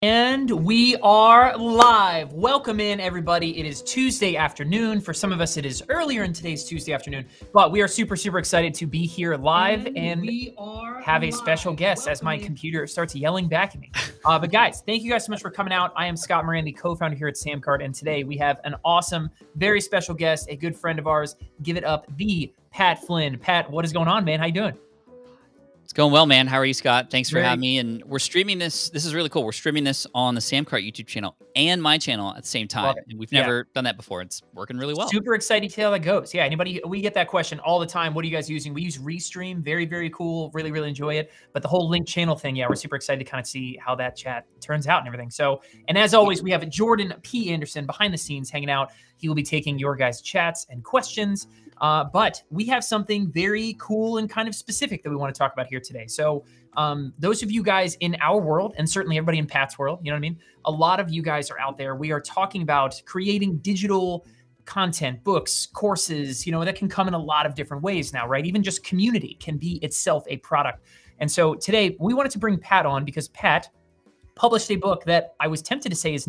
And we are live. Welcome in, everybody. It is Tuesday afternoon. For some of us, it is earlier in today's Tuesday afternoon, but we are super, super excited to be here live and have a special guest as my computer starts yelling back at me. But guys, thank you guys so much for coming out. I am Scott Moran, the co-founder here at SamCart, and today we have an awesome, very special guest, a good friend of ours. Give it up, the Pat Flynn. Pat, what is going on, man? How you doing? It's going well, man. How are you, Scott? Thanks for having me. And we're streaming this. This is really cool. We're streaming this on the SamCart YouTube channel and my channel at the same time. And we've never done that before. It's working really well. Super excited to see how that goes. Yeah, anybody, we get that question all the time. What are you guys using? We use Restream. Very, very cool. Really, really enjoy it. But the whole link channel thing, yeah, we're super excited to kind of see how that chat turns out and everything. So, and as always, we have Jordan P. Anderson behind the scenes hanging out. He will be taking your guys' chats and questions. But we have something very cool and kind of specific that we want to talk about here today. So those of you guys in our world, and certainly everybody in Pat's world, you know what I mean? A lot of you guys are out there. We are talking about creating digital content, books, courses, you know, that can come in a lot of different ways now, right? Even just community can be itself a product. And so today we wanted to bring Pat on because Pat published a book that I was tempted to say is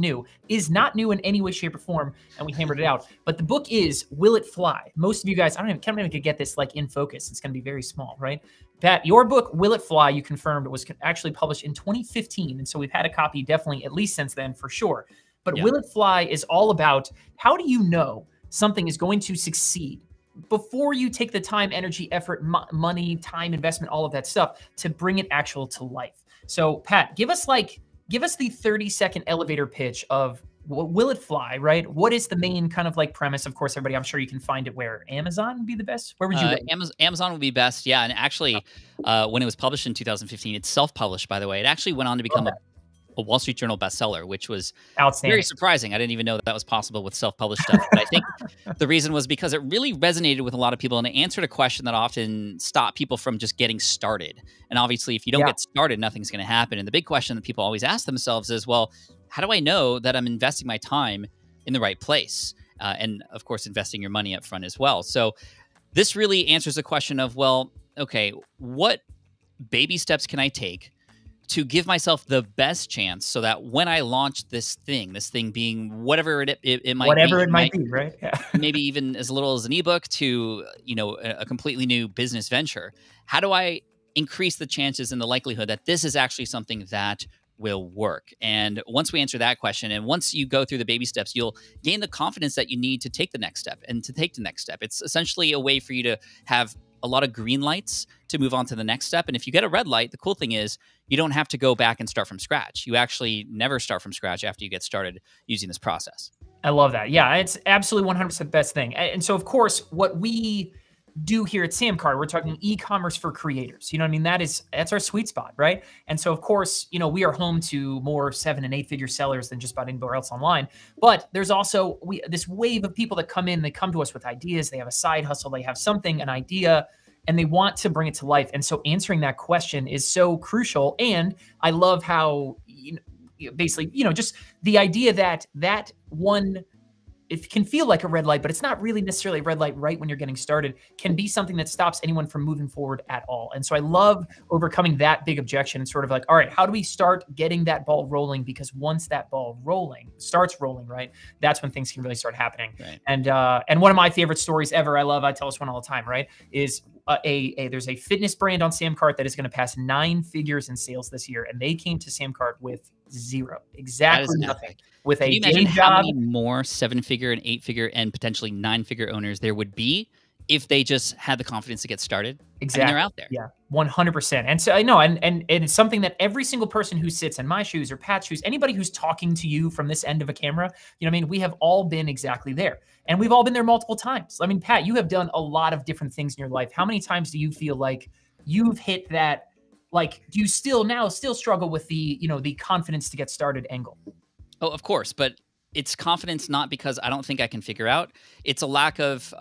not new in any way, shape, or form, and we hammered it out. But the book is Will It Fly? Most of you guys, can't even get this like in focus. It's going to be very small, right? Pat, your book, Will It Fly, you confirmed, was actually published in 2015, and so we've had a copy definitely at least since then for sure. But Will It Fly is all about how do you know something is going to succeed before you take the time, energy, effort, money, time, investment, all of that stuff to bring it actual to life. So Pat, give us the 30-second elevator pitch of Will It Fly, right? What is the main kind of like premise? Of course, everybody, I'm sure you can find it where? Amazon would be the best? Where would you Amazon would be best, yeah. And actually, when it was published in 2015, it's self-published, by the way. It actually went on to become a Wall Street Journal bestseller, which was very surprising. I didn't even know that was possible with self-published stuff. But I think the reason was because it really resonated with a lot of people, and it answered a question that often stopped people from just getting started. And obviously, if you don't get started, nothing's going to happen. And the big question that people always ask themselves is, well, how do I know that I'm investing my time in the right place? And of course, investing your money up front as well. So this really answers the question of, well, okay, what baby steps can I take to give myself the best chance so that when I launch this thing being whatever it might be, right? Yeah. Maybe even as little as an ebook to, you know, a completely new business venture. How do I increase the chances and the likelihood that this is actually something that will work? And once we answer that question, and once you go through the baby steps, you'll gain the confidence that you need to take the next step. And to take the next step, it's essentially a way for you to have a lot of green lights to move on to the next step. And if you get a red light, the cool thing is you don't have to go back and start from scratch. You actually never start from scratch after you get started using this process. I love that. Yeah, it's absolutely 100% the best thing. And so, of course, what we do here at SamCart, we're talking e-commerce for creators. You know what I mean? That's our sweet spot, right? And so, of course, you know, we are home to more 7- and 8-figure sellers than just about anywhere else online. But there's also this wave of people that come in, they come to us with ideas, they have a side hustle, they have something, an idea, and they want to bring it to life. And so answering that question is so crucial. And I love how, basically, you know, just the idea that one, it can feel like a red light, but it's not really necessarily a red light right when you're getting started, can be something that stops anyone from moving forward at all. And so I love overcoming that big objection and sort of like, all right, how do we start getting that ball rolling? Because once that ball starts rolling, right, that's when things can really start happening. Right. And one of my favorite stories ever, I tell this one all the time, right, is there's a fitness brand on SamCart that is going to pass 9 figures in sales this year, and they came to SamCart with zero, exactly nothing. With a day job. How many more 7-figure and 8-figure and potentially 9-figure owners there would be if they just had the confidence to get started? Exactly. I mean, they're out there. Yeah, 100%. And so I know, and it's something that every single person who sits in my shoes or Pat's shoes, anybody who's talking to you from this end of a camera, you know what I mean? We have all been exactly there. And we've all been there multiple times. I mean, Pat, you have done a lot of different things in your life. How many times do you feel like you've hit that, like, do you still struggle with the, you know, the confidence to get started angle? Oh, of course. But it's confidence not because I don't think I can figure out. It's a lack of,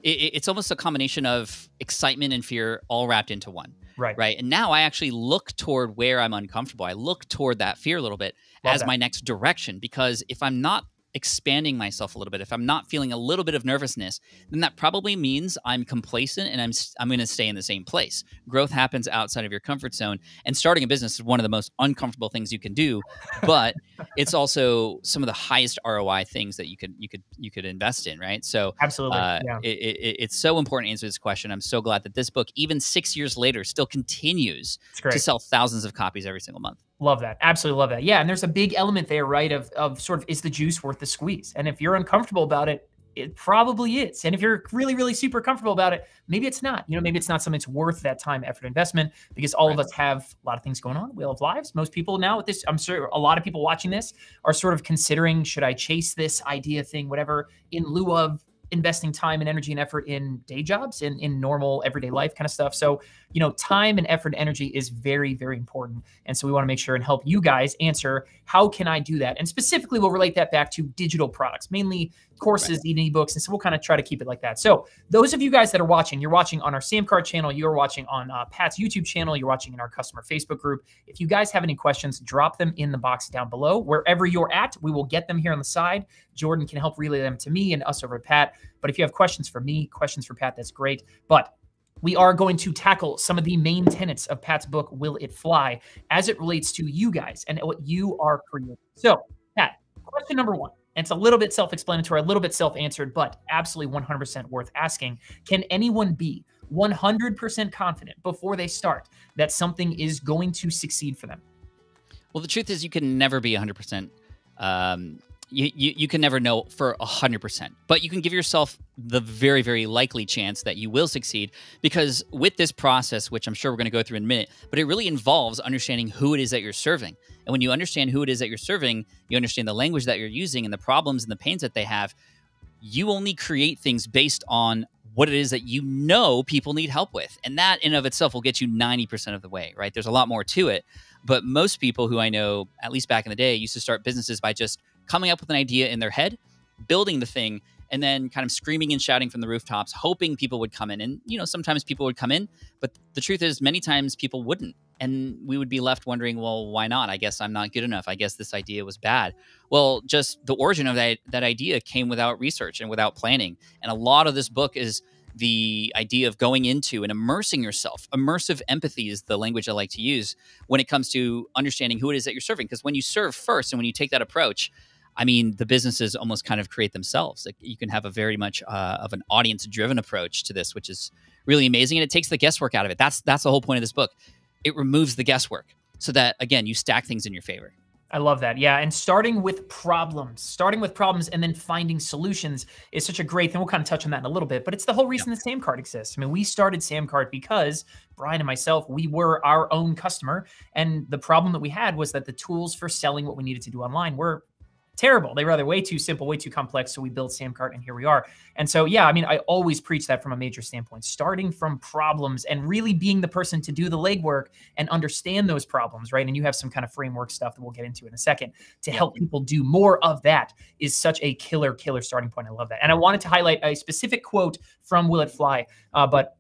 it's almost a combination of excitement and fear all wrapped into one. Right. Right. And now I actually look toward where I'm uncomfortable. I look toward that fear a little bit as my next direction, because if I'm not expanding myself a little bit, if I'm not feeling a little bit of nervousness, then that probably means I'm complacent and I'm going to stay in the same place. Growth happens outside of your comfort zone, and starting a business is one of the most uncomfortable things you can do, but it's also some of the highest ROI things that you could invest in, right? So absolutely, it's so important to answer this question. I'm so glad that this book, even 6 years later, still continues to sell thousands of copies every single month. Love that. Absolutely love that. Yeah. And there's a big element there, right? Of sort of, is the juice worth the squeeze? And if you're uncomfortable about it, it probably is. And if you're really, really super comfortable about it, maybe it's not. Maybe it's not something that's worth that time, effort, investment, because all of us have a lot of things going on. We all have lives. Most people now with this, I'm sure a lot of people watching this are sort of considering, should I chase this idea thing, whatever, in lieu of investing time and energy and effort in day jobs, in normal everyday life kind of stuff. So, time and effort and energy is very, very important. And so we want to make sure and help you guys answer, how can I do that? And specifically, we'll relate that back to digital products, mainly courses, even ebooks. And so we'll kind of try to keep it like that. So those of you guys that are watching, you're watching on our SamCart channel, you're watching on Pat's YouTube channel, you're watching in our customer Facebook group. If you guys have any questions, drop them in the box down below. Wherever you're at, we will get them here on the side. Jordan can help relay them to me and us over at Pat. But if you have questions for me, questions for Pat, that's great. But we are going to tackle some of the main tenets of Pat's book, Will It Fly, as it relates to you guys and what you are creating. So, Pat, question number one. And it's a little bit self-explanatory, a little bit self-answered, but absolutely 100% worth asking. Can anyone be 100% confident before they start that something is going to succeed for them? Well, the truth is you can never be 100%. You can never know for 100%, but you can give yourself the very, very likely chance that you will succeed, because with this process, which I'm sure we're going to go through in a minute, but it really involves understanding who it is that you're serving. And when you understand who it is that you're serving, you understand the language that you're using and the problems and the pains that they have, you only create things based on what it is that people need help with. And that in of itself will get you 90% of the way, right? There's a lot more to it. But most people who I know, at least back in the day, used to start businesses by just coming up with an idea in their head, building the thing, and then kind of screaming and shouting from the rooftops, hoping people would come in. And, sometimes people would come in, but the truth is many times people wouldn't. And we would be left wondering, well, why not? I guess I'm not good enough. I guess this idea was bad. Well, just the origin of that idea came without research and without planning. And a lot of this book is the idea of going into and immersing yourself. Immersive empathy is the language I like to use when it comes to understanding who it is that you're serving. Because when you serve first and when you take that approach, the businesses almost kind of create themselves. Like, you can have a very much of an audience-driven approach to this, which is really amazing. And it takes the guesswork out of it. That's the whole point of this book. It removes the guesswork so that, again, you stack things in your favor. I love that. Yeah. And starting with problems and then finding solutions is such a great thing. We'll kind of touch on that in a little bit, but it's the whole reason that SamCart exists. We started SamCart because Brian and myself, we were our own customer. And the problem that we had was that the tools for selling what we needed to do online were terrible. They were either way too simple, way too complex. So we built SamCart, and here we are. And so, yeah, I always preach that from a major standpoint, starting from problems and really being the person to do the legwork and understand those problems, right? And you have some kind of framework stuff that we'll get into in a second to help people do more of that is such a killer starting point. I love that. And I wanted to highlight a specific quote from Will It Fly, but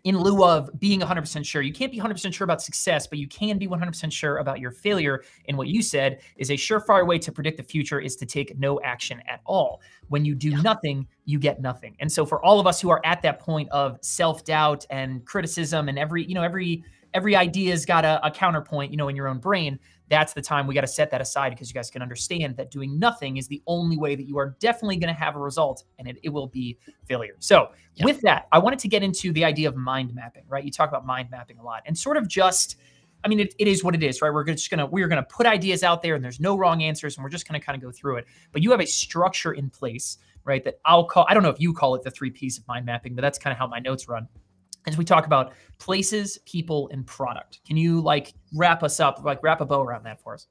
in lieu of being 100% sure. You can't be 100% sure about success, but you can be 100% sure about your failure. And what you said is a surefire way to predict the future is to take no action at all. When you do nothing, you get nothing. And so for all of us who are at that point of self-doubt and criticism, and every idea's got a counterpoint, in your own brain, that's the time we got to set that aside, because you guys can understand that doing nothing is the only way that you are definitely going to have a result, and it will be failure. So with that, I wanted to get into the idea of mind mapping, right? You talk about mind mapping a lot, and sort of just, it is what it is, right? We're going to put ideas out there, and there's no wrong answers, and we're just going to kind of go through it. But you have a structure in place, right? That I don't know if you call it the 3 Ps of mind mapping, but that's kind of how my notes run. As we talk about places, people, and product. Can you wrap us up, wrap a bow around that for us?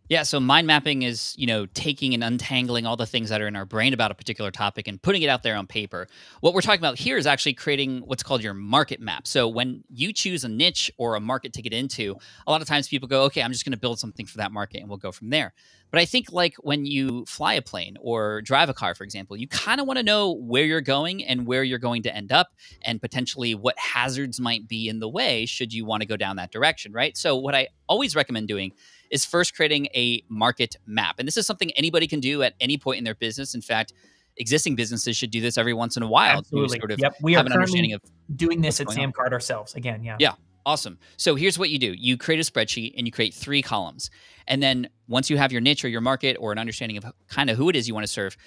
Yeah, so mind mapping is, taking and untangling all the things that are in our brain about a particular topic and putting it out there on paper. What we're talking about here is actually creating what's called your market map. So when you choose a niche or a market to get into, a lot of times people go, okay, I'm just going to build something for that market and we'll go from there. But I think like when you fly a plane or drive a car, for example, you kind of want to know where you're going and where you're going to end up and potentially what hazards might be in the way should you want to go down that direction, right? So what I always recommend doing is first creating a market map. And this is something anybody can do at any point in their business. In fact, existing businesses should do this every once in a while. Absolutely. To sort of Yep. We have are an understanding of doing this at SamCart ourselves again. Yeah. Yeah. Awesome. So here's what you do. You create a spreadsheet and you create 3 columns. And then once you have your niche or your market or an understanding of kind of who it is you want to serve,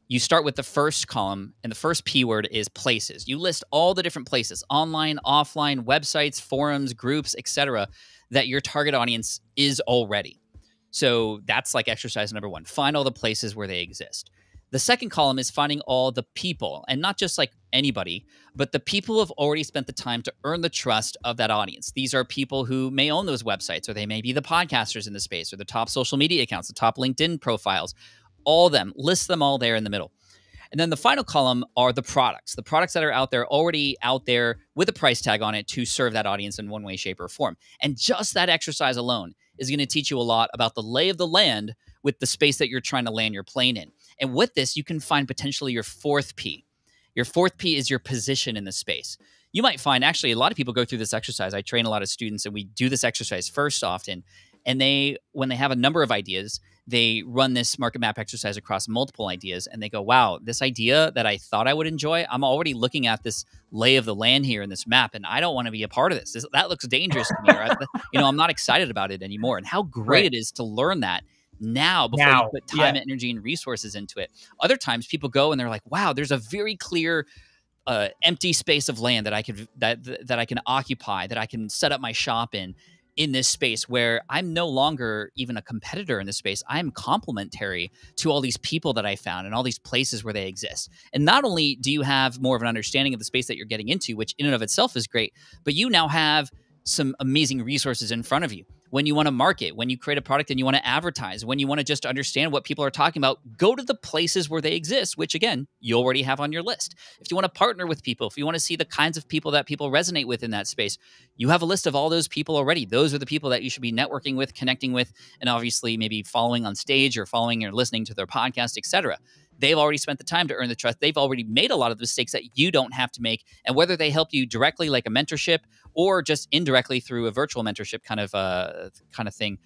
you start with the first column, and the first P word is places. You list all the different places, online, offline, websites, forums, groups, etc., that your target audience is already. So that's like exercise number 1. Find all the places where they exist. The second column is finding all the people, and not just like anybody, but the people who have already spent the time to earn the trust of that audience. These are people who may own those websites, or they may be the podcasters in the space, or the top social media accounts, the top LinkedIn profiles, all of them. List them all there in the middle. And then the final column are the products that are already out there with a price tag on it to serve that audience in one way, shape, or form. And just that exercise alone is going to teach you a lot about the lay of the land with the space that you're trying to land your plane in. And with this, you can find potentially your 4th P. Your 4th P is your position in the space. You might find, actually, a lot of people go through this exercise. I train a lot of students, and we do this exercise first often. And when they have a number of ideas, they run this market map exercise across multiple ideas, and they go, wow, this idea that I thought I would enjoy, I'm already looking at this lay of the land here in this map, and I don't want to be a part of this. That looks dangerous to me. Right? I'm not excited about it anymore. And how great it is to learn that now before you put time, energy, and resources into it. Other times people go and they're like, wow, there's a very clear empty space of land that I can occupy, that I can set up my shop in this space where I'm no longer even a competitor in this space. I'm complementary to all these people that I found and all these places where they exist. And not only do you have more of an understanding of the space that you're getting into, which in and of itself is great, but you now have some amazing resources in front of you. When you want to market, when you create a product and you want to advertise, when you want to just understand what people are talking about, go to the places where they exist, which again, you already have on your list. If you want to partner with people, if you want to see the kinds of people that people resonate with in that space, you have a list of all those people already. Those are the people that you should be networking with, connecting with, and obviously maybe following on stage or following or listening to their podcast, etc. They've already spent the time to earn the trust. They've already made a lot of the mistakes that you don't have to make. And whether they help you directly like a mentorship or just indirectly through a virtual mentorship kind of thing,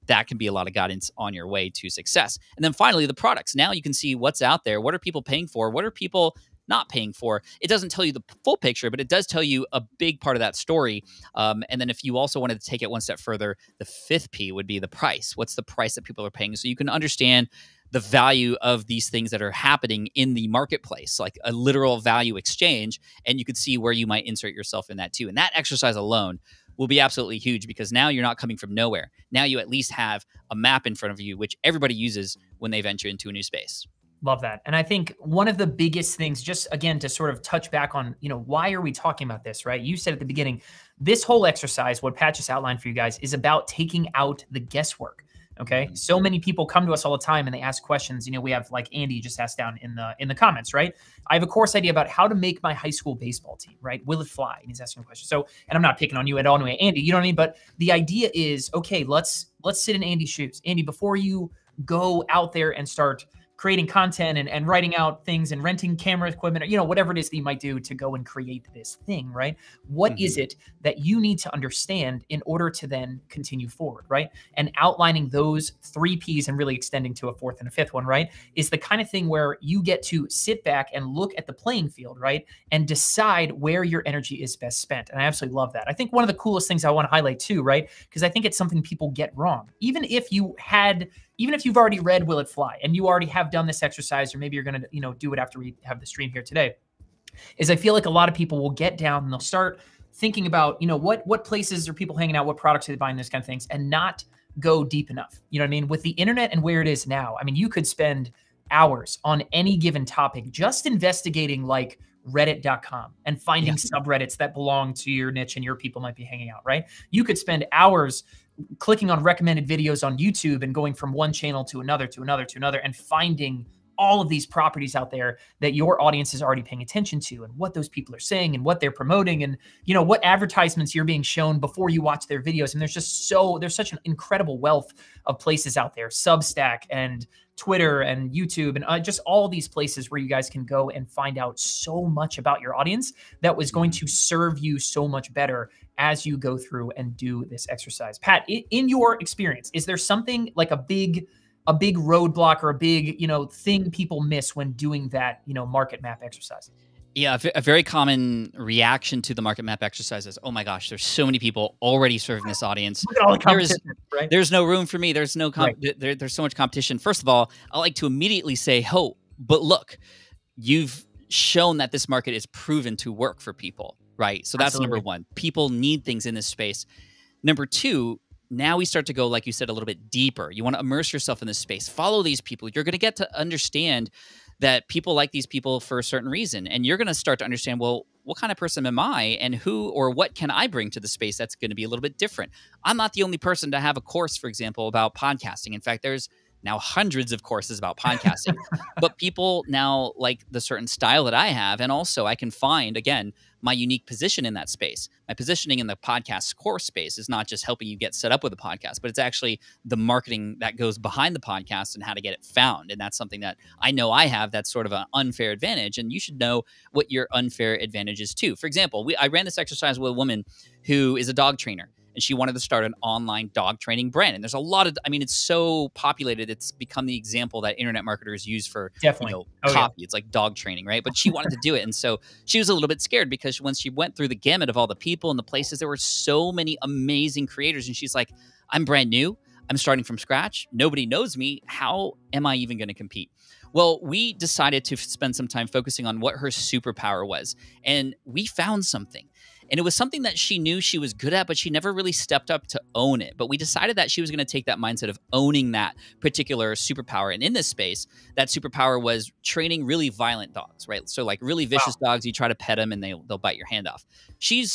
that can be a lot of guidance on your way to success. And then finally, the products. Now you can see what's out there. What are people paying for? What are people not paying for? It doesn't tell you the full picture, but it does tell you a big part of that story. And then if you also wanted to take it one step further, the 5th P would be the price. What's the price that people are paying? So you can understand the value of these things that are happening in the marketplace, like a literal value exchange, and you could see where you might insert yourself in that too. And that exercise alone will be absolutely huge because now you're not coming from nowhere. Now you at least have a map in front of you, which everybody uses when they venture into a new space. Love that. And I think one of the biggest things, just again, to sort of touch back on, why are we talking about this, right? You said at the beginning, this whole exercise, what Pat just outlined for you guys, is about taking out the guesswork. Okay. Mm-hmm. So many people come to us all the time and they ask questions. We have like Andy just asked down in the comments, right? I have a course idea about how to make my high school baseball team, right? Will it fly? And he's asking a question. So, and I'm not picking on you at all anyway, Andy, you know what I mean? But the idea is, okay, let's sit in Andy's shoes. Andy, before you go out there and start creating content and writing out things and renting camera equipment, or, whatever it is that you might do to go and create this thing, right? What is it that you need to understand in order to then continue forward, right? And outlining those 3 Ps and really extending to a 4th and a 5th one, right, is the kind of thing where you get to sit back and look at the playing field, right, and decide where your energy is best spent. And I absolutely love that. I think one of the coolest things I want to highlight too, right, because I think it's something people get wrong. Even if you've already read Will It Fly and you already have done this exercise, or maybe you're going to, do it after we have the stream here today, is I feel like a lot of people will get down and they'll start thinking about, what places are people hanging out, what products are they buying, those kind of things, and not go deep enough. You know what I mean? With the internet and where it is now, I mean, you could spend hours on any given topic just investigating like reddit.com and finding subreddits that belong to your niche and your people might be hanging out, right? You could spend hours clicking on recommended videos on YouTube and going from one channel to another and finding all of these properties out there that your audience is already paying attention to, and what those people are saying and what they're promoting, and what advertisements you're being shown before you watch their videos. And there's such an incredible wealth of places out there, Substack and Twitter and YouTube and just all these places where you guys can go and find out so much about your audience that was going to serve you so much better as you go through and do this exercise. Pat, in your experience, is there something like a big roadblock or a big, thing people miss when doing that, market map exercise? Yeah, a very common reaction to the market map exercise is, oh my gosh, there's so many people already serving this audience. Look at all the competition, right? There's no room for me. There's no there's so much competition. First of all, I like to immediately say, oh, but look, you've shown that this market is proven to work for people, right? So that's number one. People need things in this space. Number two, now we start to go, like you said, a little bit deeper. You want to immerse yourself in this space. Follow these people. You're going to get to understand that people like these people for a certain reason. And you're going to start to understand, well, what kind of person am I, and who or what can I bring to the space that's going to be a little bit different? I'm not the only person to have a course, for example, about podcasting. In fact, there's now hundreds of courses about podcasting, but people now like the certain style that I have. And also I can find, again, my unique position in that space. My positioning in the podcast course space is not just helping you get set up with a podcast, but it's actually the marketing that goes behind the podcast and how to get it found. And that's something that I know I have that's sort of an unfair advantage. And you should know what your unfair advantage is too. For example, I ran this exercise with a woman who is a dog trainer, and she wanted to start an online dog training brand. And there's a lot of, it's so populated. It's become the example that internet marketers use for copy. Yeah. It's like dog training, right? But she wanted to do it. And so she was a little bit scared because once she went through the gamut of all the people and the places, there were so many amazing creators. And she's like, I'm brand new. I'm starting from scratch. Nobody knows me. How am I even going to compete? Well, we decided to spend some time focusing on what her superpower was. And we found something. And it was something that she knew she was good at, but she never really stepped up to own it. But we decided that she was going to take that mindset of owning that particular superpower. And in this space, that superpower was training really violent dogs, right? So like really vicious dogs, you try to pet them and they'll bite your hand off. She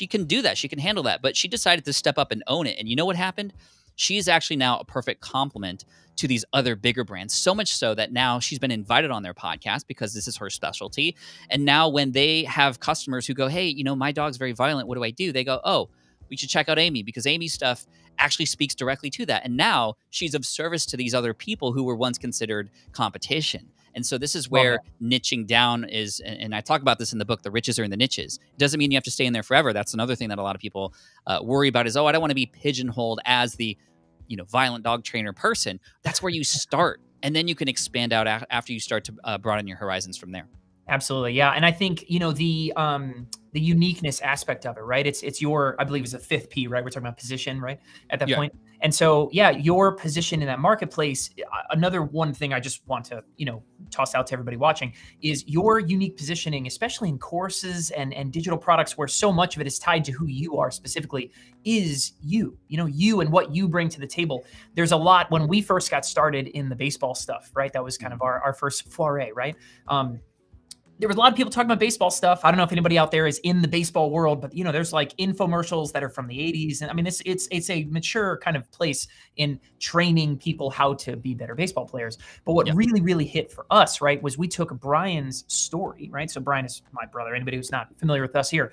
can do that. She can handle that. But she decided to step up and own it. And you know what happened? She's actually now a perfect complement to these other bigger brands, so much so that now she's been invited on their podcast because this is her specialty. And now when they have customers who go, hey, my dog's very violent, what do I do? They go, oh, we should check out Amy because Amy's stuff actually speaks directly to that. And now she's of service to these other people who were once considered competition. And so this is where niching down is, and I talk about this in the book, the riches are in the niches. It doesn't mean you have to stay in there forever. That's another thing that a lot of people worry about is, I don't want to be pigeonholed as the violent dog trainer person. That's where you start. And then you can expand out after you start to broaden your horizons from there. Absolutely. Yeah. And I think, the uniqueness aspect of it, right? It's your, I believe it's a 5th P, right? We're talking about position, right? At that point. And so, your position in that marketplace, another one thing I just want to, toss out to everybody watching is your unique positioning, especially in courses and digital products where so much of it is tied to who you are specifically, is you and what you bring to the table. There's a lot when we first got started in the baseball stuff, right? That was kind of our first foray, right? There was a lot of people talking about baseball stuff. I don't know if anybody out there is in the baseball world, but there's like infomercials that are from the 80s. And it's a mature kind of place in training people how to be better baseball players. But what really, really hit for us, right, was we took Brian's story, right? So Brian is my brother. Anybody who's not familiar with us here,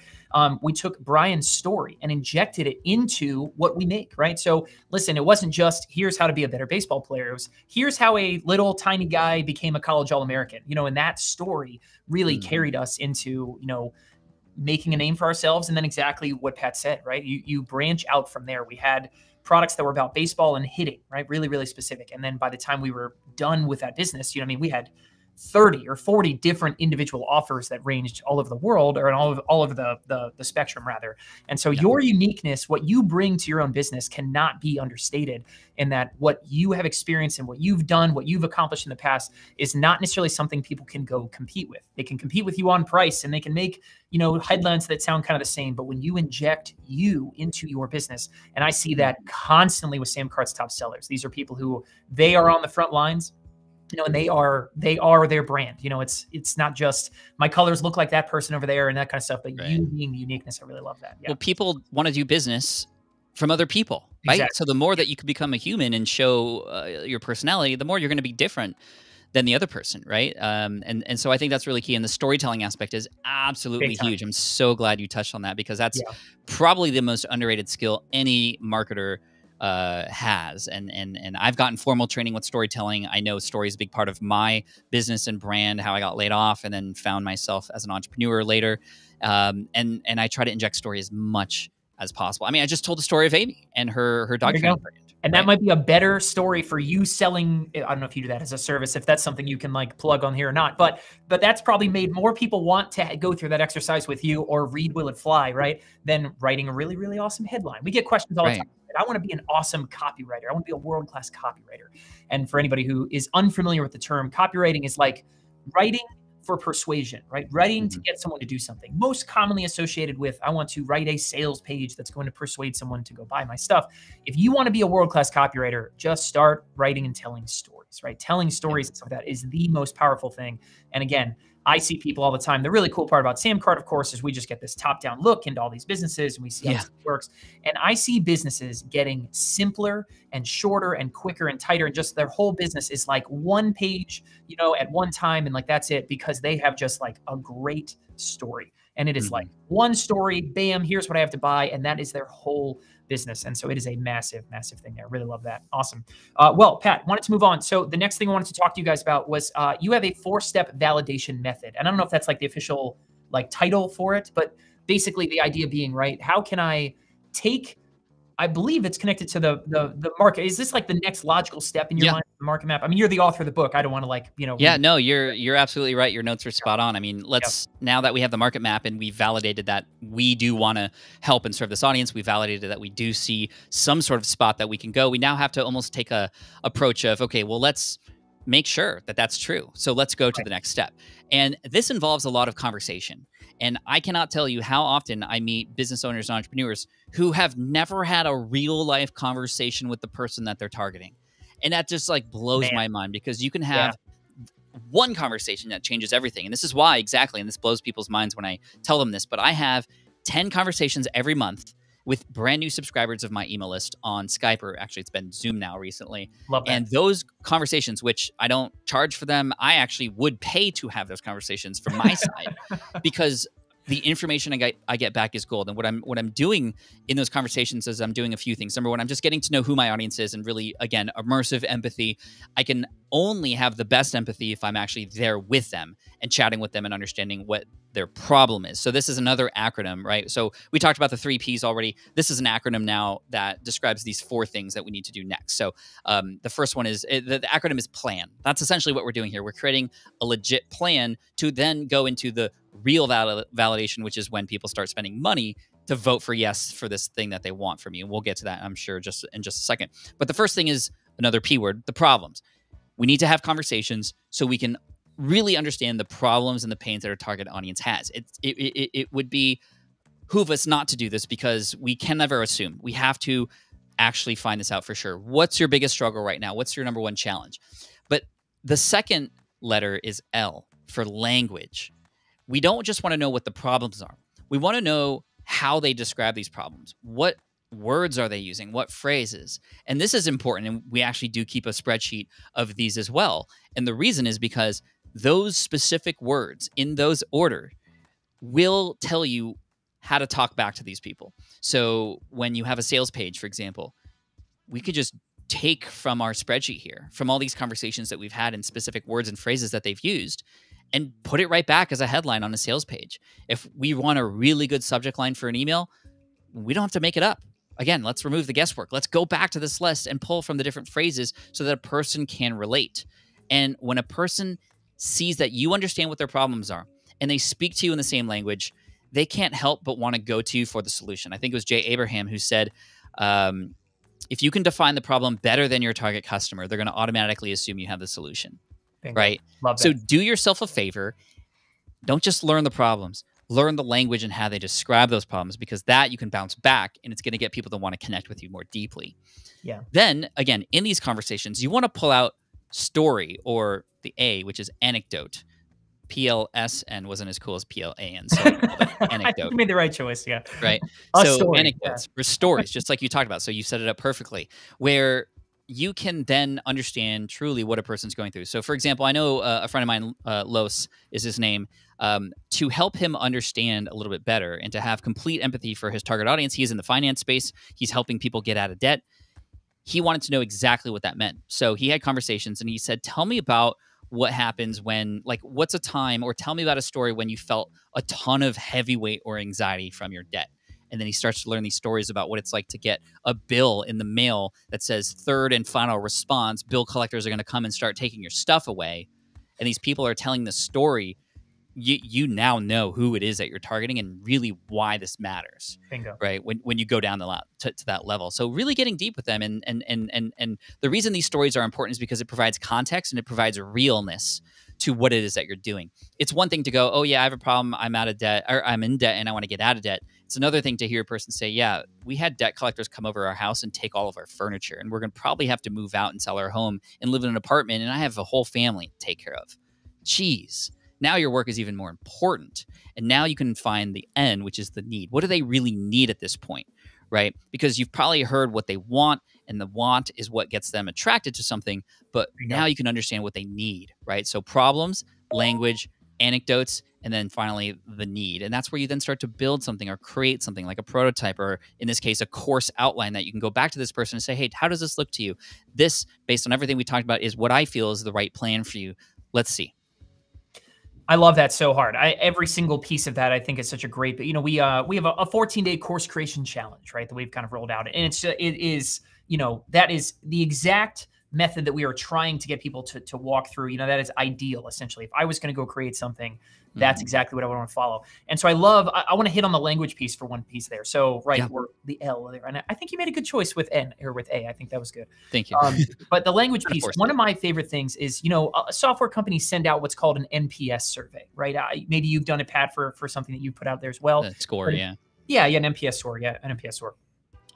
we took Brian's story and injected it into what we make, right? So listen, it wasn't just here's how to be a better baseball player. It was here's how a little tiny guy became a college All-American, and that story really carried us into, making a name for ourselves. And then exactly what Pat said, right? You branch out from there. We had products that were about baseball and hitting, right? Really, really specific. And then by the time we were done with that business, we had 30 or 40 different individual offers that ranged all over the world, or all of the spectrum rather. And so your uniqueness, what you bring to your own business cannot be understated, in that what you have experienced and what you've done, what you've accomplished in the past is not necessarily something people can go compete with. They can compete with you on price and they can make, headlines that sound kind of the same, but when you inject you into your business, and I see that constantly with SamCart's top sellers, these are people who they are on the front lines, and they are their brand. It's not just my colors look like that person over there and that kind of stuff, but you being the uniqueness. I really love that. Yeah. Well, people want to do business from other people, right? Exactly. So the more that you can become a human and show your personality, the more you're going to be different than the other person, right? And so I think that's really key. And the storytelling aspect is absolutely huge. I'm so glad you touched on that, because that's probably the most underrated skill any marketer has. And I've gotten formal training with storytelling. I know story is a big part of my business and brand, how I got laid off and then found myself as an entrepreneur later. And I try to inject story as much as possible. I mean, I just told the story of Amy and her dog training brand. And that might be a better story for you selling. I don't know if you do that as a service, if that's something you can like plug on here or not, but that's probably made more people want to go through that exercise with you or read Will It Fly, right? Than writing a really, really awesome headline. We get questions all the time. I want to be an awesome copywriter. I want to be a world-class copywriter. And for anybody who is unfamiliar with the term, copywriting is like writing for persuasion, right? Writing to get someone to do something. Most commonly associated with, I want to write a sales page that's going to persuade someone to go buy my stuff. If you want to be a world-class copywriter, just start writing and telling stories, right? Telling stories and stuff like that is the most powerful thing. And again, I see people all the time. The really cool part about SamCart, of course, is we just get this top-down look into all these businesses and we see how this works. And I see businesses getting simpler and shorter and quicker and tighter, and just their whole business is like one page, you know, at one time, and like that's it, because they have just like a great story. And it is like one story, bam, here's what I have to buy, and that is their whole business. And so it is a massive, massive thing there. I really love that. Awesome. Well, Pat, wanted to move on. So the next thing I wanted to talk to you guys about was you have a 4-step validation method. And I don't know if that's like the official like title for it, but basically the idea being, right, how can I take, I believe it's connected to the market. Is this like the next logical step in your mind, the market map? I mean, you're the author of the book. I don't want to like, you know. Yeah, no, you're absolutely right. Your notes are spot on. I mean, now that we have the market map and we validated that we do want to help and serve this audience, we validated that we do see some sort of spot that we can go. We now have to almost take a approach of, okay, well, let's make sure that that's true. So let's go to the next step. And this involves a lot of conversation. And I cannot tell you how often I meet business owners and entrepreneurs who have never had a real life conversation with the person that they're targeting. And that just like blows my mind, because you can have one conversation that changes everything. And this is why exactly, and this blows people's minds when I tell them this, but I have 10 conversations every month with brand new subscribers of my email list on Skype, or actually it's been Zoom now recently. Love that. And those conversations, which I don't charge for them, I actually would pay to have those conversations from my side, because the information I get back is gold. And what I'm doing in those conversations is I'm doing a few things. Number one, I'm just getting to know who my audience is, and really, again, immersive empathy. I can only have the best empathy if I'm actually there with them and chatting with them and understanding what their problem is. So this is another acronym, right? So we talked about the 3 Ps already. This is an acronym now that describes these 4 things that we need to do next. So the first one is, the acronym is plan. That's essentially what we're doing here. We're creating a legit plan to then go into the real validation, which is when people start spending money to vote for yes for this thing that they want from you. We'll get to that, I'm sure, in just a second. But the first thing is another P word, the problems. We need to have conversations so we can really understand the problems and the pains that our target audience has. It would behoove us not to do this, because we can never assume. We have to actually find this out for sure. What's your biggest struggle right now? What's your number one challenge? But the second letter is L, for language. We don't just want to know what the problems are. We want to know how they describe these problems. What words are they using? What phrases? And this is important. And we actually do keep a spreadsheet of these as well. And the reason is because those specific words in those order will tell you how to talk back to these people. So when you have a sales page, for example, we could just take from our spreadsheet here, from all these conversations that we've had in specific words and phrases that they've used, and put it right back as a headline on a sales page. If we want a really good subject line for an email, we don't have to make it up. Again, let's remove the guesswork. Let's go back to this list and pull from the different phrases so that a person can relate. And when a person sees that you understand what their problems are and they speak to you in the same language, they can't help but want to go to you for the solution. I think it was Jay Abraham who said, if you can define the problem better than your target customer, they're going to automatically assume you have the solution. Bingo. Right? Love that. So do yourself a favor. Don't just learn the problems. Learn the language and how they describe those problems, because that you can bounce back and it's going to get people to want to connect with you more deeply. Yeah. Then, again, in these conversations, you want to pull out story, or the A, which is anecdote. PLSN wasn't as cool as PLAN, so anecdote. You made the right choice, yeah. Right? So story, anecdotes or stories, just like you talked about. So you set it up perfectly, where you can then understand truly what a person's going through. So, for example, I know a friend of mine, Los is his name, to help him understand a little bit better and to have complete empathy for his target audience. He is in the finance space. He's helping people get out of debt. He wanted to know exactly what that meant. So he had conversations and he said, tell me about what happens when, like, what's a time, or tell me about a story when you felt a ton of heavyweight or anxiety from your debt. And then he starts to learn these stories about what it's like to get a bill in the mail that says third and final response, bill collectors are going to come and start taking your stuff away. And these people are telling the story. You now know who it is that you're targeting and really why this matters. Bingo. Right? When you go down to that level. So really getting deep with them. And the reason these stories are important is because it provides context and it provides realness to what it is that you're doing. It's one thing to go, oh yeah, I have a problem, I'm out of debt, or I'm in debt and I want to get out of debt. It's another thing to hear a person say, yeah, we had debt collectors come over our house and take all of our furniture, and we're going to probably have to move out and sell our home and live in an apartment, and I have a whole family to take care of. Jeez. Now your work is even more important. And now you can find the end, which is the need. What do they really need at this point, right? Because you've probably heard what they want, and the want is what gets them attracted to something. But now you can understand what they need, right? So problems, language, anecdotes, and then finally the need. And that's where you then start to build something or create something like a prototype, or in this case, a course outline that you can go back to this person and say, hey, how does this look to you? This, based on everything we talked about, is what I feel is the right plan for you. Let's see. I love that so hard. Every single piece of that I think is such a great, we have a 14-day course creation challenge, right? That we've kind of rolled out. And it is, that is the exact method that we are trying to get people to walk through. That is ideal, essentially. If I was going to go create something, that's exactly what I would want to follow. And so I want to hit on the language piece for one piece there. So, or the L there. And I think you made a good choice with N or with A. I think that was good. Thank you. But the language piece, one of my favorite things is, software companies send out what's called an NPS survey, right? Maybe you've done it, Pat, for something that you put out there as well. Score, yeah. Yeah, an NPS score. Yeah, an NPS score.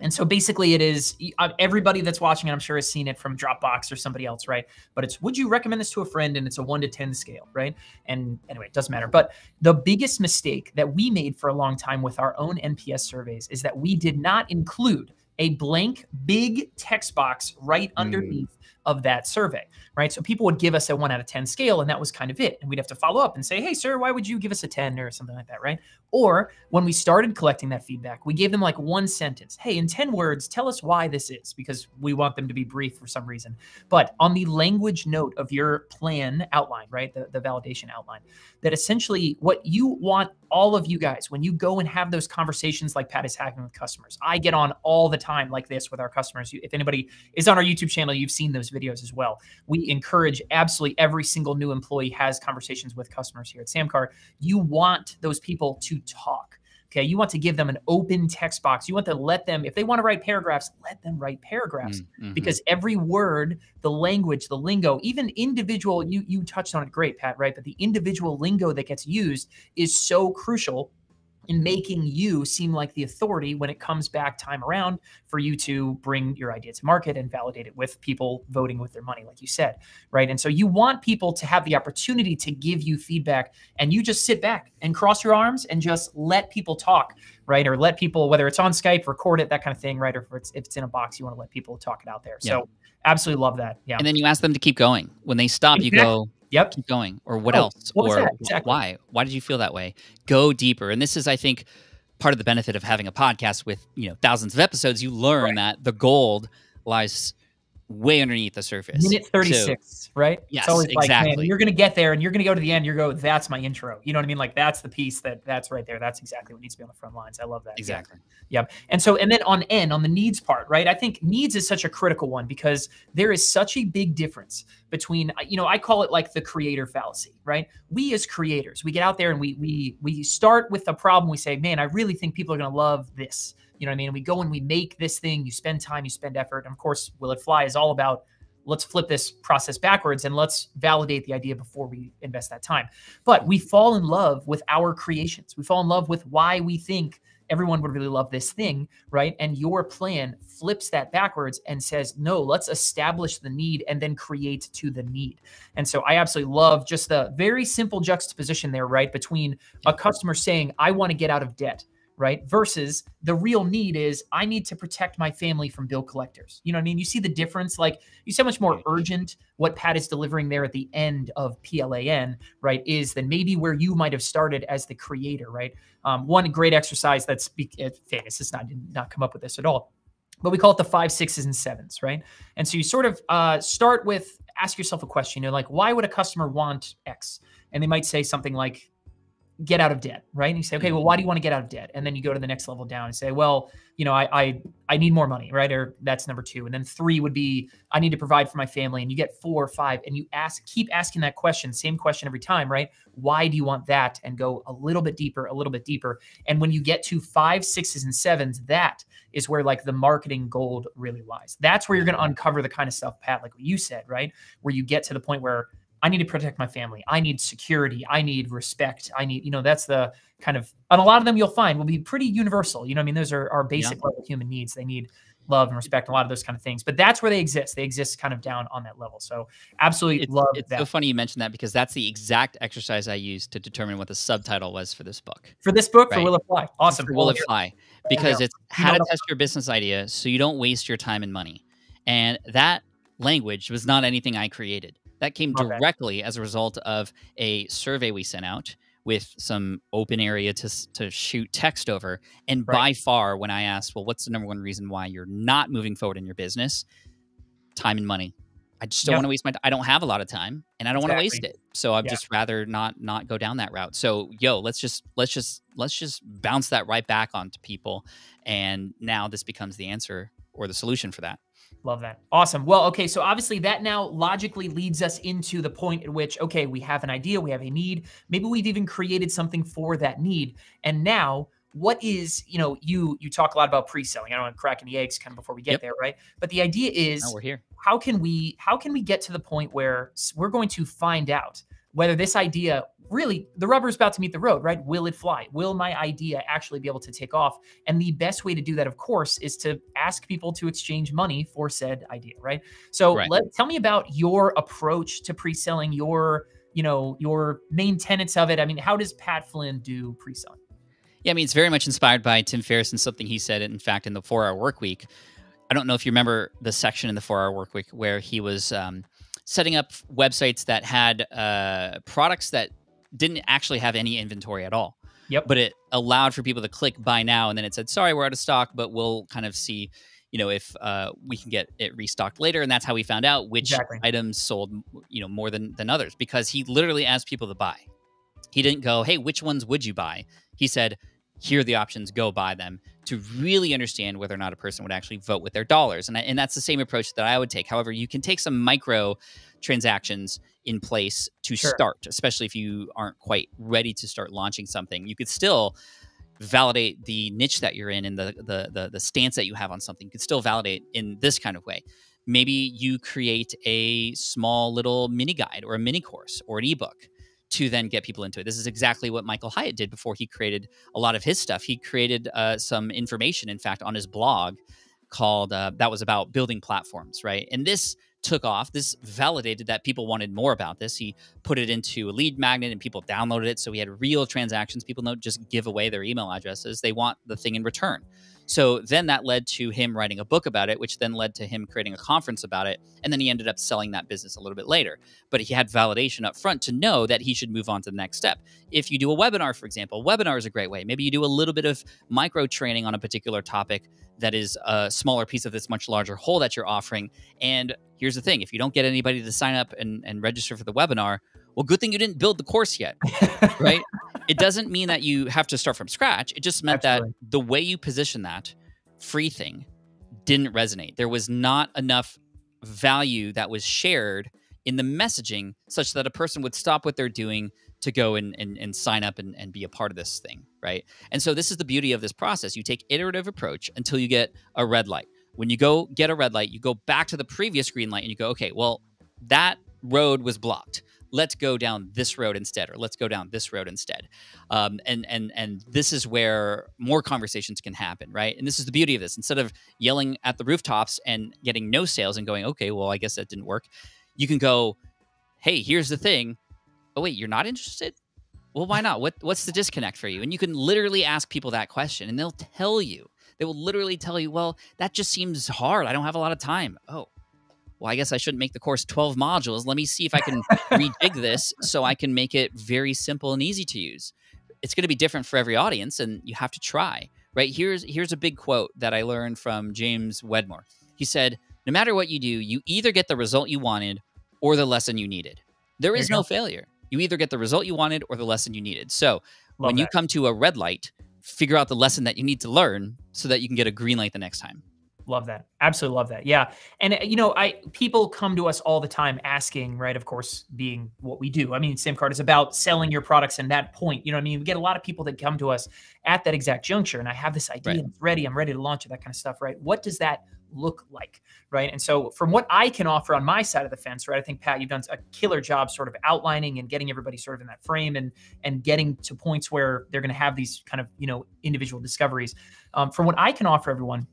And so basically it is, everybody that's watching it, I'm sure, has seen it from Dropbox or somebody else, right? But it's, would you recommend this to a friend? And it's a 1 to 10 scale, right? And anyway, it doesn't matter. But the biggest mistake that we made for a long time with our own NPS surveys is that we did not include a blank big text box right underneath of that survey, right? So people would give us a 1 out of 10 scale, and that was kind of it. And we'd have to follow up and say, hey, sir, why would you give us a 10 or something like that, right? Or when we started collecting that feedback, we gave them like one sentence. Hey, in 10 words, tell us why this is, because we want them to be brief for some reason. But on the language note of your plan outline, right, the validation outline, that essentially what you want all of you guys, when you go and have those conversations like Pat is having with customers, I get on all the time like this with our customers. If anybody is on our YouTube channel, you've seen those videos as well. We encourage absolutely every single new employee has conversations with customers here at SamCart. You want those people to talk. Okay, you want to give them an open text box. You want to let them, if they want to write paragraphs, let them write paragraphs, because every word, the language, the lingo, even individual, you touched on it great, Pat, right? But the individual lingo that gets used is so crucial in making you seem like the authority when it comes back time around for you to bring your idea to market and validate it with people voting with their money, like you said, right? And so you want people to have the opportunity to give you feedback, and you just sit back and cross your arms and just let people talk, right? Or let people, whether it's on Skype, record it, that kind of thing, right? Or if it's in a box, you want to let people talk it out there. So absolutely love that. Yeah. And then you ask them to keep going. When they stop, you go, yep, keep going. Or what else? Or exactly. Why? Why did you feel that way? Go deeper. And this is, I think, part of the benefit of having a podcast with, thousands of episodes. You learn that the gold lies way underneath the surface. Minute 36, right? Yes, it's always exactly. Like, man, you're going to get there and you're going to go to the end. that's my intro. You know what I mean? Like, that's the piece that's right there. That's exactly what needs to be on the front lines. I love that. Exactly. Yeah. And then on the needs part, right? I think needs is such a critical one, because there is such a big difference between, I call it like the creator fallacy, right? We as creators, we get out there and we start with a problem. We say, man, I really think people are going to love this. You know what I mean? We go and we make this thing, you spend time, you spend effort. And of course, Will It Fly is all about, let's flip this process backwards and let's validate the idea before we invest that time. But we fall in love with our creations. We fall in love with why we think everyone would really love this thing, right? And your plan flips that backwards and says, no, let's establish the need and then create to the need. And so I absolutely love just the very simple juxtaposition there, right? Between a customer saying, I want to get out of debt, right? Versus the real need is I need to protect my family from bill collectors. You know what I mean? You see the difference? Like you see how much more urgent what Pat is delivering there at the end of PLAN, right, is than maybe where you might have started as the creator, right? One great exercise that's famous, it's not come up with this at all, but we call it the 5, 6s, and 7s, right? And so you sort of start with, ask yourself a question, like, why would a customer want X? And they might say something like, get out of debt, right? And you say, okay, well, why do you want to get out of debt? And then you go to the next level down and say, well, I need more money, right? Or that's number 2. And then 3 would be, I need to provide for my family. And you get 4 or 5, and you keep asking that question, same question every time, right? Why do you want that? And go a little bit deeper, a little bit deeper. And when you get to 5, 6s, and 7s, that is where like the marketing gold really lies. That's where you're going to uncover the kind of stuff, Pat, like what you said, right? Where you get to the point where I need to protect my family. I need security. I need respect. I need, that's the kind of, and a lot of them you'll find will be pretty universal. You know what I mean? Those are our basic level human needs. They need love and respect, and a lot of those kind of things. But that's where they exist. They exist kind of down on that level. So absolutely love that. It's so funny you mentioned that, because that's the exact exercise I used to determine what the subtitle was for this book. For this book, right? For Will It Fly. Awesome. For Will It Fly. Because it's how to test your business idea so you don't waste your time and money. And that language was not anything I created. That came directly as a result of a survey we sent out with some open area to shoot text over. And by far, when I asked, well, what's the number one reason why you're not moving forward in your business? Time and money. I just don't want to waste my time. I don't have a lot of time, and I don't want to waste it. So I'd just rather not go down that route. So let's just bounce that right back onto people. And now this becomes the answer or the solution for that. Love that. Awesome. Well, okay. So obviously that now logically leads us into the point at which, okay, we have an idea, we have a need. Maybe we've even created something for that need. And now what is, you talk a lot about pre-selling. I don't want to crack any eggs kind of before we get there, right? But the idea is, we're here. How can we get to the point where we're going to find out whether this idea really, the rubber's about to meet the road, right? Will it fly? Will my idea actually be able to take off? And the best way to do that, of course, is to ask people to exchange money for said idea, right? So tell me about your approach to pre-selling, your main tenets of it. I mean, how does Pat Flynn do pre-selling? Yeah, I mean, it's very much inspired by Tim Ferriss and something he said, in fact, in the 4-Hour Workweek. I don't know if you remember the section in the 4-Hour Workweek where he was setting up websites that had products that didn't actually have any inventory at all. Yep. But it allowed for people to click buy now, and then it said, sorry, we're out of stock, but we'll kind of see, if we can get it restocked later. And that's how we found out which items sold, more than others, because he literally asked people to buy. He didn't go, hey, which ones would you buy? He said, here are the options, go buy them, to really understand whether or not a person would actually vote with their dollars. And that's the same approach that I would take. However, you can take some micro transactions in place to start, especially if you aren't quite ready to start launching something. You could still validate the niche that you're in and the stance that you have on something. You could still validate in this kind of way. Maybe you create a small little mini guide or a mini course or an ebook to then get people into it. This is exactly what Michael Hyatt did before he created a lot of his stuff. He created some information, in fact, on his blog called, that was about building platforms, right? And this took off. This validated that people wanted more about this. He put it into a lead magnet and people downloaded it. So we had real transactions. People don't just give away their email addresses. They want the thing in return. So then that led to him writing a book about it, which then led to him creating a conference about it. And then he ended up selling that business a little bit later. But he had validation up front to know that he should move on to the next step. If you do a webinar, for example, webinar is a great way. Maybe you do a little bit of micro training on a particular topic that is a smaller piece of this much larger whole that you're offering. And here's the thing, if you don't get anybody to sign up and register for the webinar, well, good thing you didn't build the course yet, right? It doesn't mean that you have to start from scratch. It just meant that the way you position that free thing didn't resonate. There was not enough value that was shared in the messaging such that a person would stop what they're doing to go and sign up and be a part of this thing, right? And so this is the beauty of this process. You take iterative approach until you get a red light. When you go get a red light, you go back to the previous green light and you go, okay, well, that road was blocked. Let's go down this road instead, or let's go down this road instead. And this is where more conversations can happen, right? And this is the beauty of this. Instead of yelling at the rooftops and getting no sales and going, okay, well, I guess that didn't work. You can go, hey, here's the thing. Oh, wait, you're not interested? Well, why not? What's the disconnect for you? And you can literally ask people that question, and they'll tell you. They will literally tell you, well, that just seems hard. I don't have a lot of time. Oh, well, I guess I shouldn't make the course 12 modules. Let me see if I can rejig this so I can make it very simple and easy to use. It's going to be different for every audience, and you have to try, right? Here's a big quote that I learned from James Wedmore. He said, no matter what you do, you either get the result you wanted or the lesson you needed. There is no failure. You either get the result you wanted or the lesson you needed. So when you come to a red light, figure out the lesson that you need to learn so that you can get a green light the next time. Love that. Absolutely love that. Yeah. And people come to us all the time asking, right? Of course, being what we do. I mean, SamCart is about selling your products and that point. You know what I mean? We get a lot of people that come to us at that exact juncture, and I have this idea, and it's ready. I'm ready to launch it, that kind of stuff, right? What does that look like, right? And so from what I can offer on my side of the fence, right? I think, Pat, you've done a killer job sort of outlining and getting everybody sort of in that frame and getting to points where they're going to have these kind of, individual discoveries. From what I can offer everyone,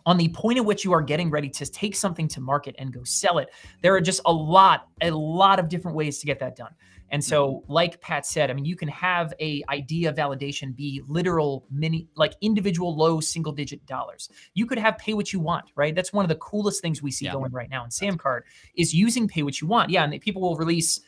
on the point at which you are getting ready to take something to market and go sell it, there are just a lot of different ways to get that done. And so, like Pat said, I mean, you can have a idea validation be literal individual low single-digit dollars. You could have pay what you want, right? That's one of the coolest things we see going right now in SamCart is using pay what you want. Yeah, and people will release.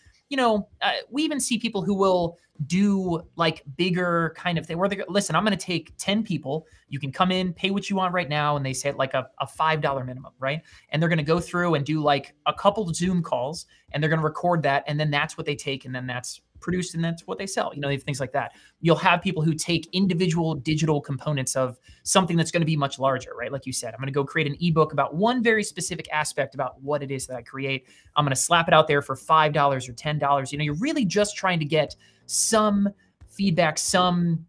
We even see people who will do like bigger kind of thing where they go, listen, I'm going to take 10 people. You can come in, pay what you want right now. And they say like a $5 minimum, right? And they're going to go through and do like a couple of Zoom calls and they're going to record that. And then that's what they take. And then that's produced and that's what they sell. They have things like that. You'll have people who take individual digital components of something that's going to be much larger, right? Like you said, I'm going to go create an ebook about one very specific aspect about what it is that I create. I'm going to slap it out there for $5 or $10. You're really just trying to get some feedback, some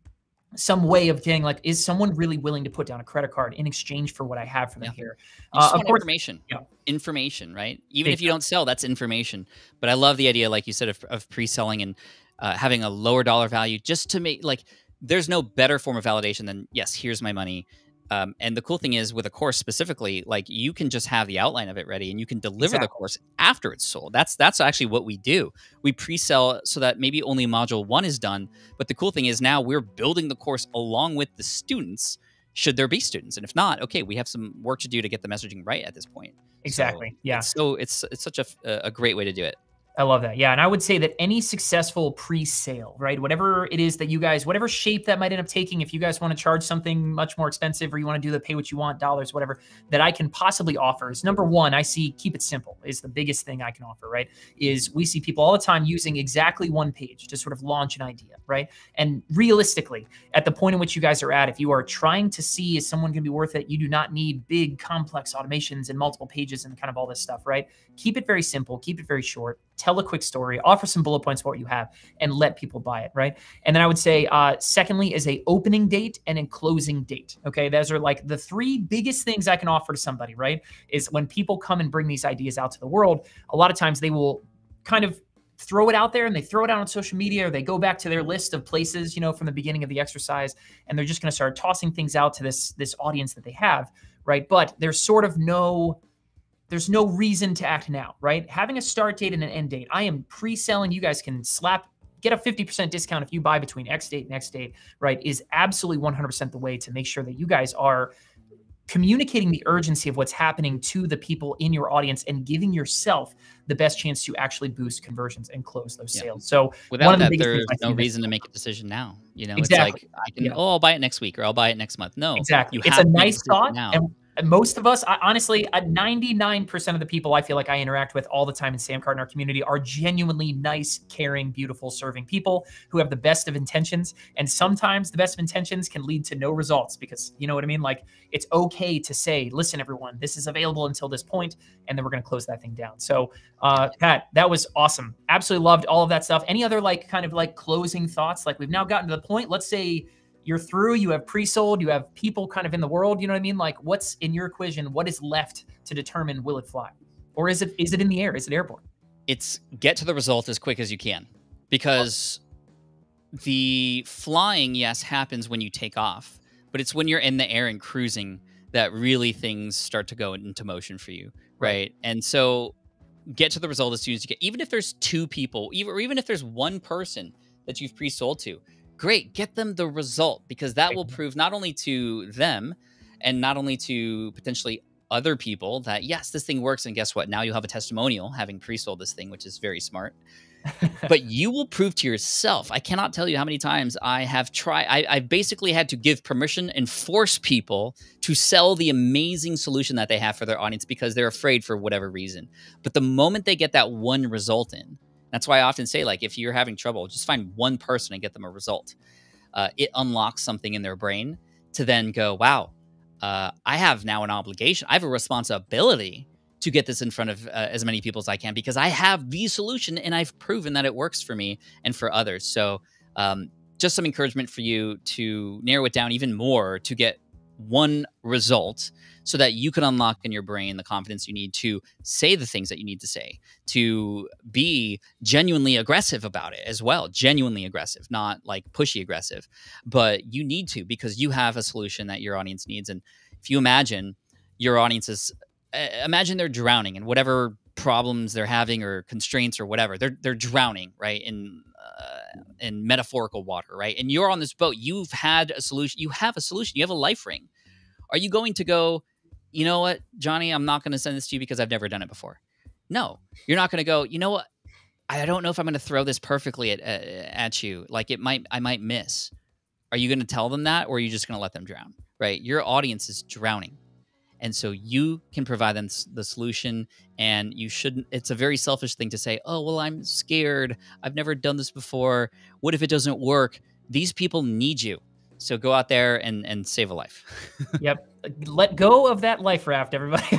way of getting like, is someone really willing to put down a credit card in exchange for what I have for them here? Of course, information. Information, right? Even if you don't sell, that's information. But I love the idea, like you said, of pre-selling and having a lower dollar value just to make, like, there's no better form of validation than, yes, here's my money. And the cool thing is with a course specifically, like you can just have the outline of it ready and you can deliver the course after it's sold. That's actually what we do. We pre-sell so that maybe only module 1 is done. But the cool thing is now we're building the course along with the students, should there be students. And if not, okay, we have some work to do to get the messaging right at this point. Exactly. So it's such a great way to do it. I love that. Yeah. And I would say that any successful pre-sale, right? Whatever it is that you guys, whatever shape that might end up taking, if you guys want to charge something much more expensive or you want to do the pay what you want, dollars, whatever, that I can possibly offer is number one, I see keep it simple is the biggest thing I can offer, right? Is we see people all the time using exactly one page to sort of launch an idea, right? And realistically, at the point in which you guys are at, if you are trying to see is someone going to be worth it, you do not need big complex automations and multiple pages and kind of all this stuff, right? Keep it very simple, keep it very short. Tell a quick story, offer some bullet points for what you have, and let people buy it, right? And then I would say, secondly, is a opening date and a closing date, okay? Those are like the 3 biggest things I can offer to somebody, right? Is when people come and bring these ideas out to the world, a lot of times they will kind of throw it out there and they throw it out on social media or they go back to their list of places, from the beginning of the exercise, and they're just going to start tossing things out to this audience that they have, right? But there's sort of there's no reason to act now, right? Having a start date and an end date. I am pre-selling. You guys can get a 50% discount if you buy between X date and X date, right? Is absolutely 100% the way to make sure that you guys are communicating the urgency of what's happening to the people in your audience and giving yourself the best chance to actually boost conversions and close those sales. So without that, there's no reason to make a decision now. Exactly. It's like I can, I'll buy it next week or I'll buy it next month. No, exactly. It's a nice thought now. And most of us, honestly, 99% of the people I feel like I interact with all the time in SamCart in our community are genuinely nice, caring, beautiful, serving people who have the best of intentions. And sometimes the best of intentions can lead to no results because, you know what I mean? Like, it's okay to say, listen, everyone, this is available until this point, and then we're going to close that thing down. So, Pat, that was awesome. Absolutely loved all of that stuff. Any other kind of closing thoughts? Like, we've now gotten to the point, let's say, you're through, you have pre-sold, you have people kind of in the world, you know what I mean? Like, what's in your equation? What is left to determine will it fly? Or is it in the air? Is it airborne? It's get to the result as quick as you can, because the flying, yes, happens when you take off, but it's when you're in the air and cruising that really things start to go into motion for you, right? And so get to the result as soon as you get, even if there's 2 people, or even if there's 1 person that you've pre-sold to. Great, get them the result, because that will prove not only to them and not only to potentially other people that, yes, this thing works. And guess what? Now you'll have a testimonial having pre-sold this thing, which is very smart. But you will prove to yourself. I cannot tell you how many times I have tried. I basically had to give permission and force people to sell the amazing solution that they have for their audience because they're afraid for whatever reason. But the moment they get that one result in, that's why I often say, like, if you're having trouble, just find one person and get them a result. It unlocks something in their brain to then go, wow, I have now an obligation. I have a responsibility to get this in front of as many people as I can, because I have the solution and I've proven that it works for me and for others. So just some encouragement for you to narrow it down even more to get one result so that you can unlock in your brain the confidence you need to say the things that you need to say, to be genuinely aggressive about it as well. Genuinely aggressive, not like pushy aggressive, but you need to, because you have a solution that your audience needs. And if you imagine your audience is, imagine they're drowning in whatever problems they're having or constraints or whatever. They're drowning, right, in metaphorical water, right? And you're on this boat. You've had a solution. You have a solution. You have a life ring. Are you going to go, you know what, Johnny, I'm not going to send this to you because I've never done it before? No, you're not going to go, you know what, I don't know if I'm going to throw this perfectly at you. Like I might miss. Are you going to tell them that, or are you just going to let them drown, right? Your audience is drowning. And so you can provide them the solution, and you shouldn't. It's a very selfish thing to say, oh, well, I'm scared. I've never done this before. What if it doesn't work? These people need you. So go out there and save a life. Yep. Let go of that life raft, everybody.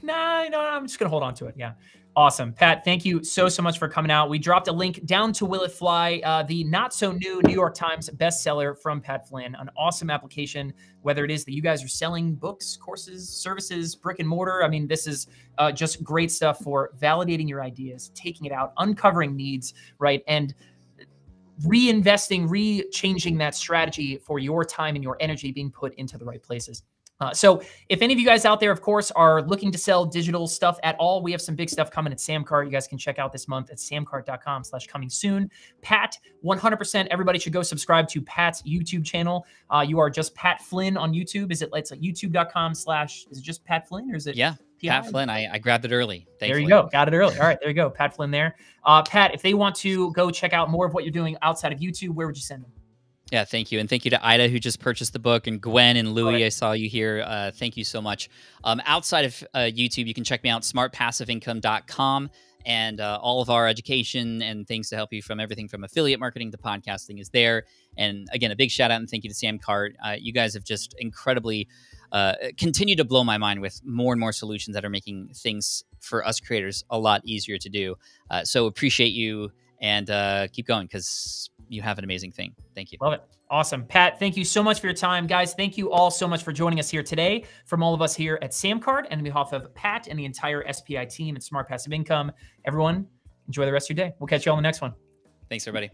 No, I'm just going to hold on to it. Yeah. Awesome. Pat, thank you so much for coming out. We dropped a link down to Will It Fly, the not so new New York Times bestseller from Pat Flynn, an awesome application, whether it is that you guys are selling books, courses, services, brick and mortar. I mean, this is just great stuff for validating your ideas, taking it out, uncovering needs, right? And reinvesting, changing that strategy for your time and your energy being put into the right places. So if any of you guys out there, of course, are looking to sell digital stuff at all, we have some big stuff coming at SamCart. You guys can check out this month at samcart.com/coming soon. Pat, 100%, everybody should go subscribe to Pat's YouTube channel. You are just Pat Flynn on YouTube. It's like youtube.com/ is it just Pat Flynn, or is it? Yeah. Pat Flynn. I grabbed it early. Thankfully. There you go. Got it early. All right. There you go. Pat Flynn there. Pat, if they want to go check out more of what you're doing outside of YouTube, where would you send them? Yeah, thank you. And thank you to Ida, who just purchased the book, and Gwen and Louie, I saw you here. Thank you so much. Outside of YouTube, you can check me out, smartpassiveincome.com, and all of our education and things to help you from everything from affiliate marketing to podcasting is there. And again, a big shout out and thank you to SamCart. You guys have just incredibly continued to blow my mind with more and more solutions that are making things for us creators a lot easier to do. So appreciate you, and keep going, because you have an amazing thing. Thank you. Love it. Awesome. Pat, thank you so much for your time. Guys, thank you all so much for joining us here today. From all of us here at SamCart, and on behalf of Pat and the entire SPI team at Smart Passive Income, everyone, enjoy the rest of your day. We'll catch you all in the next one. Thanks, everybody.